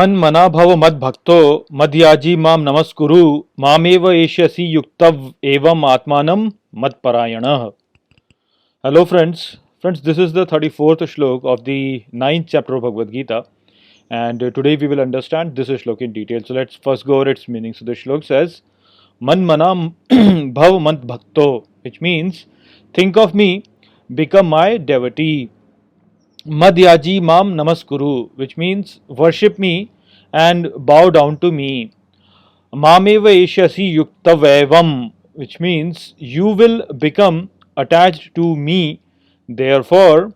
मन मना भव मद भक्तो मदयाजी माम नमस्कुरु मामेव एष्यसि युक्तव एवं आत्मानं मद परायणः. Hello friends. Friends, this is the 34th shlok of the 9th chapter of Bhagavad Gita, and today we will understand this shlok in detail. So let's first go over its meaning. So the shlok says Man mana bhav mad bhakto, which means think of me, become my devotee. Madhyaji mam namaskuru, which means worship me and bow down to me. Mameva eshyasi yuktavevam, which means you will become attached to me. Therefore,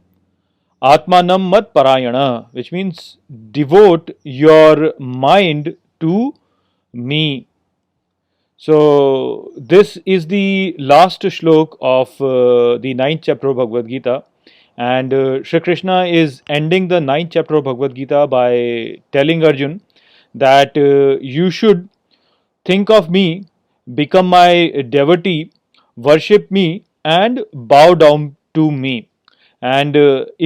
atmanam mat parayana, which means devote your mind to me. So, this is the last shlok of the 9th chapter of Bhagavad Gita. And Shri Krishna is ending the 9th chapter of Bhagavad Gita by telling Arjun that you should think of me, become my devotee, worship me, and bow down to me. And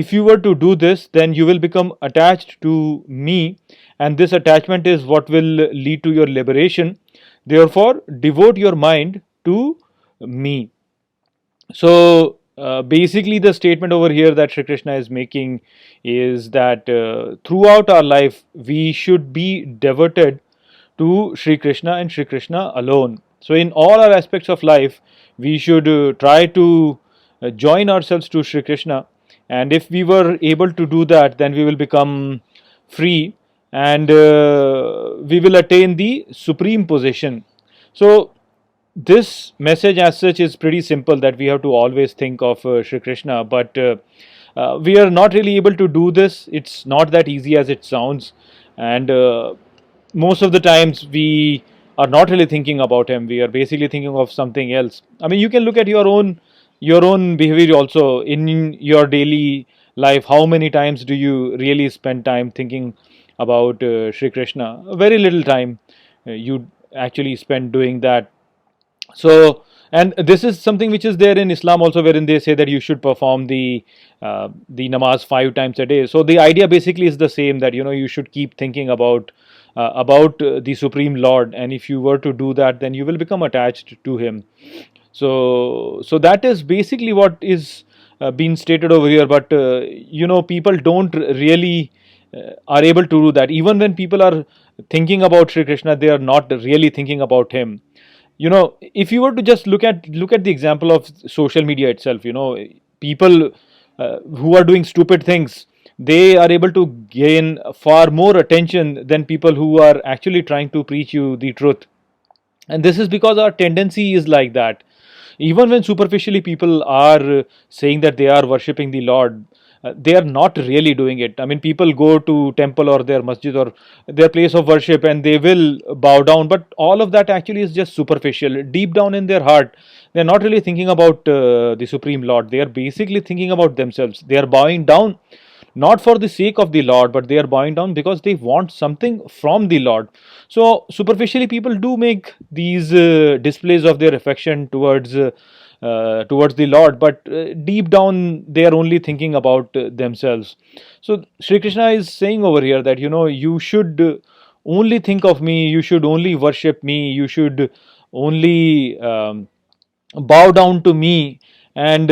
if you were to do this, then you will become attached to me, and this attachment is what will lead to your liberation. Therefore, devote your mind to me. So, basically, the statement over here that Shri Krishna is making is that throughout our life, we should be devoted to Shri Krishna and Shri Krishna alone. So, in all our aspects of life, we should try to join ourselves to Shri Krishna. And if we were able to do that, then we will become free and we will attain the supreme position. So, this message as such is pretty simple, that we have to always think of Shri Krishna, but we are not really able to do this. It's not that easy as it sounds, and most of the times we are not really thinking about him. We are basically thinking of something else. I mean, you can look at your own behavior also in your daily life. How many times do you really spend time thinking about Shri Krishna? Very little time you actually spend doing that. So, and this is something which is there in Islam also, wherein they say that you should perform the namaz 5 times a day. So the idea basically is the same, that you should keep thinking about the Supreme Lord, and if you were to do that, then you will become attached to Him. So that is basically what is being stated over here. But people don't really are able to do that. Even when people are thinking about Sri Krishna, they are not really thinking about Him. If you were to just look at the example of social media itself, people who are doing stupid things, they are able to gain far more attention than people who are actually trying to preach you the truth. And this is because our tendency is like that. Even when superficially people are saying that they are worshipping the Lord, they are not really doing it. I mean, people go to temple or their masjid or their place of worship, and they will bow down, but all of that actually is just superficial. Deep down in their heart, they are not really thinking about the Supreme Lord. They are basically thinking about themselves. They are bowing down not for the sake of the Lord, but they are bowing down because they want something from the Lord. So superficially, people do make these displays of their affection towards the Lord, but deep down they are only thinking about themselves. So Sri Krishna is saying over here that you should only think of me, you should only worship me, you should only bow down to me, and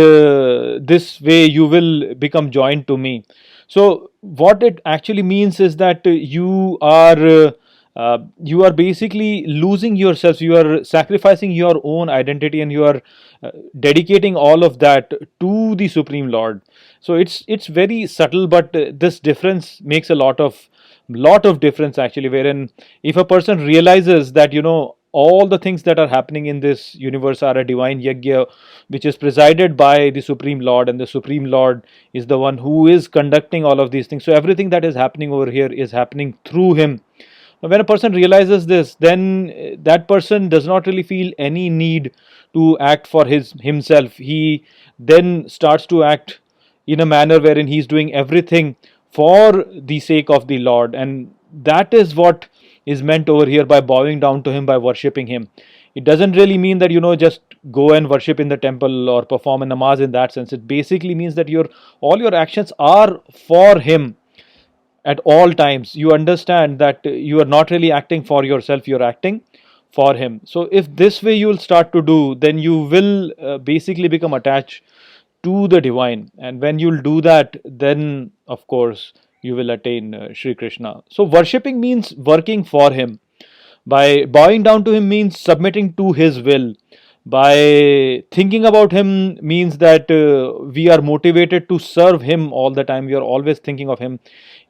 this way you will become joined to me. So what it actually means is that you are basically losing yourself, you are sacrificing your own identity, and you are dedicating all of that to the Supreme Lord. So it's very subtle, but this difference makes a lot of difference actually, wherein if a person realizes that all the things that are happening in this universe are a divine yajna which is presided by the Supreme Lord, and the Supreme Lord is the one who is conducting all of these things. So everything that is happening over here is happening through him. When a person realizes this, then that person does not really feel any need to act for himself. He then starts to act in a manner wherein he's doing everything for the sake of the Lord, and that is what is meant over here by bowing down to Him, by worshipping Him. It doesn't really mean that just go and worship in the temple or perform a namaz in that sense. It basically means that all your actions are for Him. at all times. You understand that you are not really acting for yourself, you're acting for him. So if this way you will start to do, then you will basically become attached to the divine, and when you'll do that, then of course you will attain Shri Krishna. So worshipping means working for him. By bowing down to him means submitting to his will. By thinking about him means that we are motivated to serve him all the time. We are always thinking of him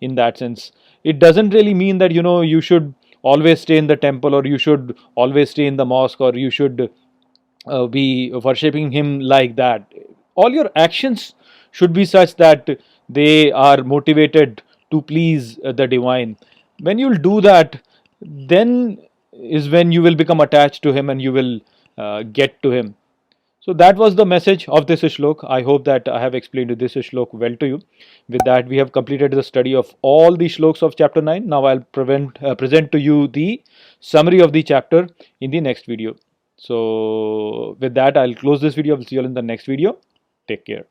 in that sense. It doesn't really mean that you should always stay in the temple, or you should always stay in the mosque, or you should be worshipping him like that. All your actions should be such that they are motivated to please the divine. When you'll do that, then is when you will become attached to him, and you will get to him. So that was the message of this shlok. I hope that I have explained this shlok well to you. With that, we have completed the study of all the shloks of chapter 9. Now I'll present to you the summary of the chapter in the next video. So with that, I'll close this video. I'll see you all in the next video. Take care.